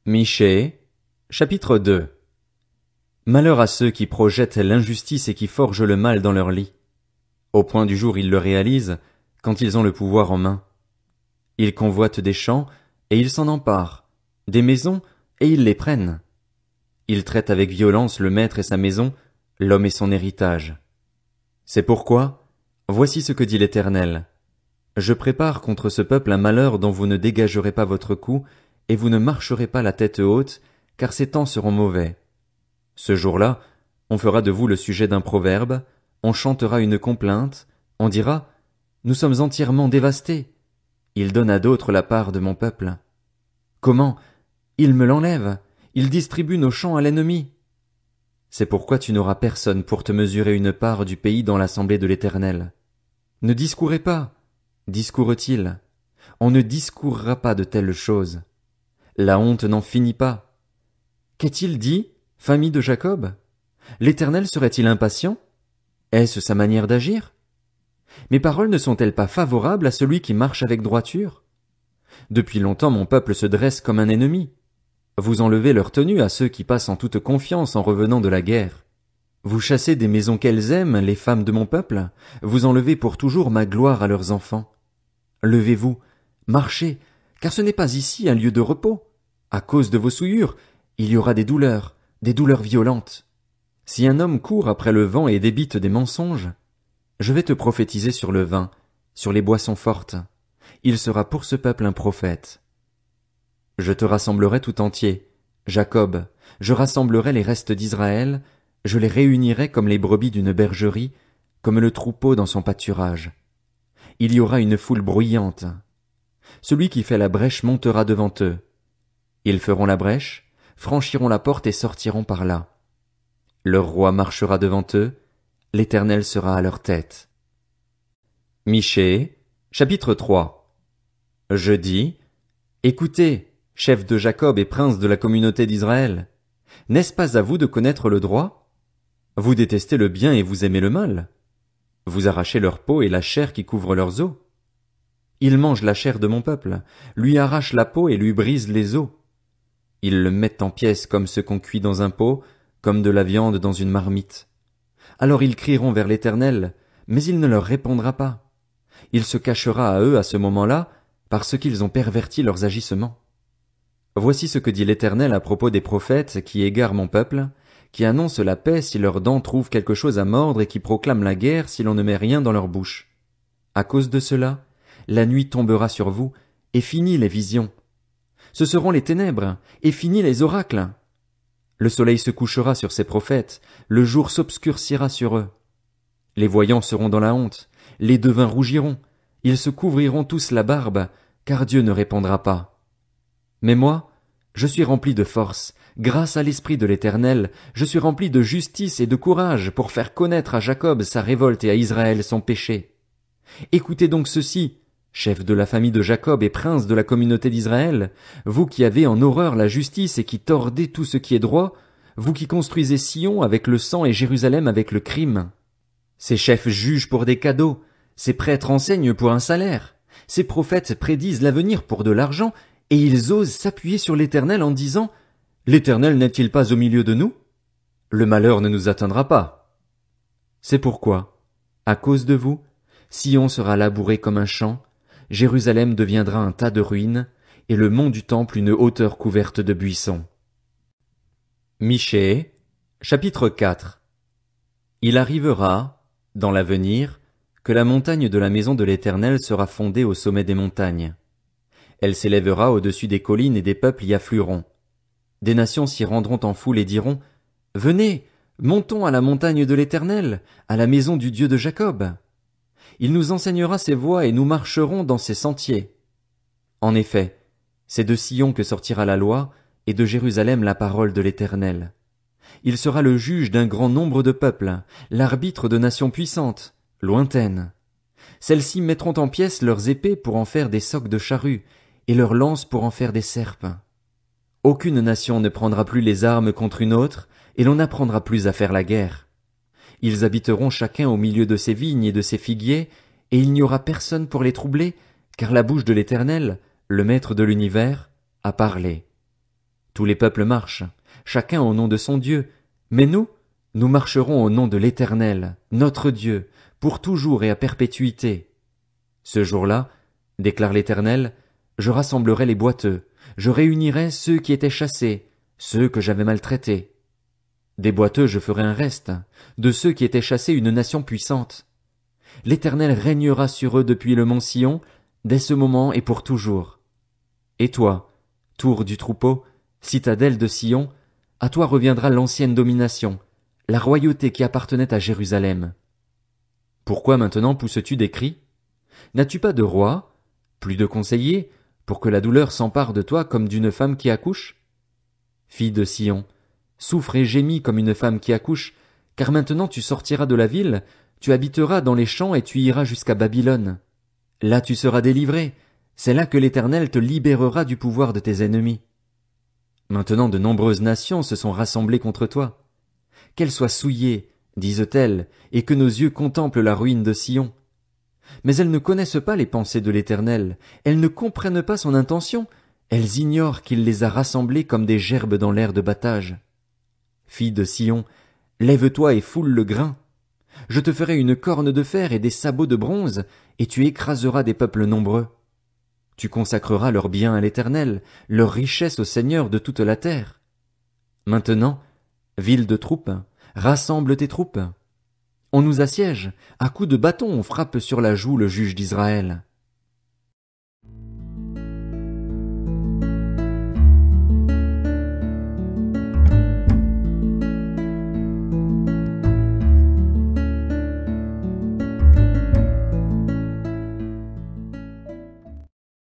Michée, chapitre 2. Malheur à ceux qui projettent l'injustice et qui forgent le mal dans leur lit. Au point du jour ils le réalisent, quand ils ont le pouvoir en main. Ils convoitent des champs, et ils s'en emparent, des maisons, et ils les prennent. Ils traitent avec violence le maître et sa maison, l'homme et son héritage. C'est pourquoi, voici ce que dit l'Éternel. Je prépare contre ce peuple un malheur dont vous ne dégagerez pas votre cou, et vous ne marcherez pas la tête haute, car ces temps seront mauvais. Ce jour-là, on fera de vous le sujet d'un proverbe, on chantera une complainte, on dira, nous sommes entièrement dévastés. Il donne à d'autres la part de mon peuple. Comment? Il me l'enlève, il distribue nos champs à l'ennemi. C'est pourquoi tu n'auras personne pour te mesurer une part du pays dans l'assemblée de l'Éternel. Ne discourez pas, discourt-il. On ne discourra pas de telles choses. La honte n'en finit pas. Qu'est-il dit, famille de Jacob? L'Éternel serait-il impatient? Est-ce sa manière d'agir? Mes paroles ne sont-elles pas favorables à celui qui marche avec droiture? Depuis longtemps mon peuple se dresse comme un ennemi. Vous enlevez leur tenue à ceux qui passent en toute confiance en revenant de la guerre. Vous chassez des maisons qu'elles aiment, les femmes de mon peuple, vous enlevez pour toujours ma gloire à leurs enfants. Levez-vous, marchez, car ce n'est pas ici un lieu de repos. À cause de vos souillures, il y aura des douleurs violentes. Si un homme court après le vent et débite des mensonges, je vais te prophétiser sur le vin, sur les boissons fortes. Il sera pour ce peuple un prophète. Je te rassemblerai tout entier, Jacob, je rassemblerai les restes d'Israël, je les réunirai comme les brebis d'une bergerie, comme le troupeau dans son pâturage. Il y aura une foule bruyante. Celui qui fait la brèche montera devant eux. Ils feront la brèche, franchiront la porte et sortiront par là. Leur roi marchera devant eux, l'Éternel sera à leur tête. Michée, chapitre 3. Je dis, écoutez, chefs de Jacob et princes de la communauté d'Israël, n'est-ce pas à vous de connaître le droit? Vous détestez le bien et vous aimez le mal. Vous arrachez leur peau et la chair qui couvre leurs os. Ils mangent la chair de mon peuple, lui arrachent la peau et lui brisent les os. Ils le mettent en pièces comme ce qu'on cuit dans un pot, comme de la viande dans une marmite. Alors ils crieront vers l'Éternel, mais il ne leur répondra pas. Il se cachera à eux à ce moment-là, parce qu'ils ont perverti leurs agissements. Voici ce que dit l'Éternel à propos des prophètes qui égarent mon peuple, qui annoncent la paix si leurs dents trouvent quelque chose à mordre et qui proclament la guerre si l'on ne met rien dans leur bouche. À cause de cela, la nuit tombera sur vous, et finit les visions. Ce seront les ténèbres, et finit les oracles. Le soleil se couchera sur ces prophètes, le jour s'obscurcira sur eux. Les voyants seront dans la honte, les devins rougiront, ils se couvriront tous la barbe, car Dieu ne répondra pas. Mais moi, je suis rempli de force, grâce à l'Esprit de l'Éternel, je suis rempli de justice et de courage pour faire connaître à Jacob sa révolte et à Israël son péché. Écoutez donc ceci, chefs de la famille de Jacob et princes de la communauté d'Israël, vous qui avez en horreur la justice et qui tordez tout ce qui est droit, vous qui construisez Sion avec le sang et Jérusalem avec le crime. Ces chefs jugent pour des cadeaux, ces prêtres enseignent pour un salaire, ces prophètes prédisent l'avenir pour de l'argent, et ils osent s'appuyer sur l'Éternel en disant « L'Éternel n'est-il pas au milieu de nous? Le malheur ne nous atteindra pas. » C'est pourquoi, à cause de vous, Sion sera labouré comme un champ, Jérusalem deviendra un tas de ruines, et le mont du temple une hauteur couverte de buissons. Michée, chapitre 4. Il arrivera, dans l'avenir, que la montagne de la maison de l'Éternel sera fondée au sommet des montagnes. Elle s'élèvera au-dessus des collines et des peuples y afflueront. Des nations s'y rendront en foule et diront, « Venez, montons à la montagne de l'Éternel, à la maison du Dieu de Jacob. Il nous enseignera ses voies et nous marcherons dans ses sentiers. » En effet, c'est de Sion que sortira la loi, et de Jérusalem la parole de l'Éternel. Il sera le juge d'un grand nombre de peuples, l'arbitre de nations puissantes, lointaines. Celles-ci mettront en pièces leurs épées pour en faire des socs de charrues, et leurs lances pour en faire des serpes. Aucune nation ne prendra plus les armes contre une autre, et l'on n'apprendra plus à faire la guerre. Ils habiteront chacun au milieu de ses vignes et de ses figuiers, et il n'y aura personne pour les troubler, car la bouche de l'Éternel, le Maître de l'univers, a parlé. Tous les peuples marchent, chacun au nom de son Dieu, mais nous marcherons au nom de l'Éternel, notre Dieu, pour toujours et à perpétuité. Ce jour-là, déclare l'Éternel, je rassemblerai les boiteux, je réunirai ceux qui étaient chassés, ceux que j'avais maltraités. Des boiteux je ferai un reste, de ceux qui étaient chassés une nation puissante. L'Éternel régnera sur eux depuis le mont Sion, dès ce moment et pour toujours. Et toi, tour du troupeau, citadelle de Sion, à toi reviendra l'ancienne domination, la royauté qui appartenait à Jérusalem. Pourquoi maintenant pousses-tu des cris? N'as-tu pas de roi, plus de conseillers, pour que la douleur s'empare de toi comme d'une femme qui accouche? Fille de Sion, souffre et gémis comme une femme qui accouche, car maintenant tu sortiras de la ville, tu habiteras dans les champs et tu iras jusqu'à Babylone. Là tu seras délivré, c'est là que l'Éternel te libérera du pouvoir de tes ennemis. Maintenant de nombreuses nations se sont rassemblées contre toi. Qu'elles soient souillées, disent-elles, et que nos yeux contemplent la ruine de Sion. Mais elles ne connaissent pas les pensées de l'Éternel, elles ne comprennent pas son intention, elles ignorent qu'il les a rassemblées comme des gerbes dans l'air de battage. Fille de Sion, lève-toi et foule le grain. Je te ferai une corne de fer et des sabots de bronze, et tu écraseras des peuples nombreux. Tu consacreras leurs biens à l'Éternel, leurs richesses au Seigneur de toute la terre. Maintenant, ville de troupes, rassemble tes troupes. On nous assiège, à coups de bâton on frappe sur la joue le juge d'Israël.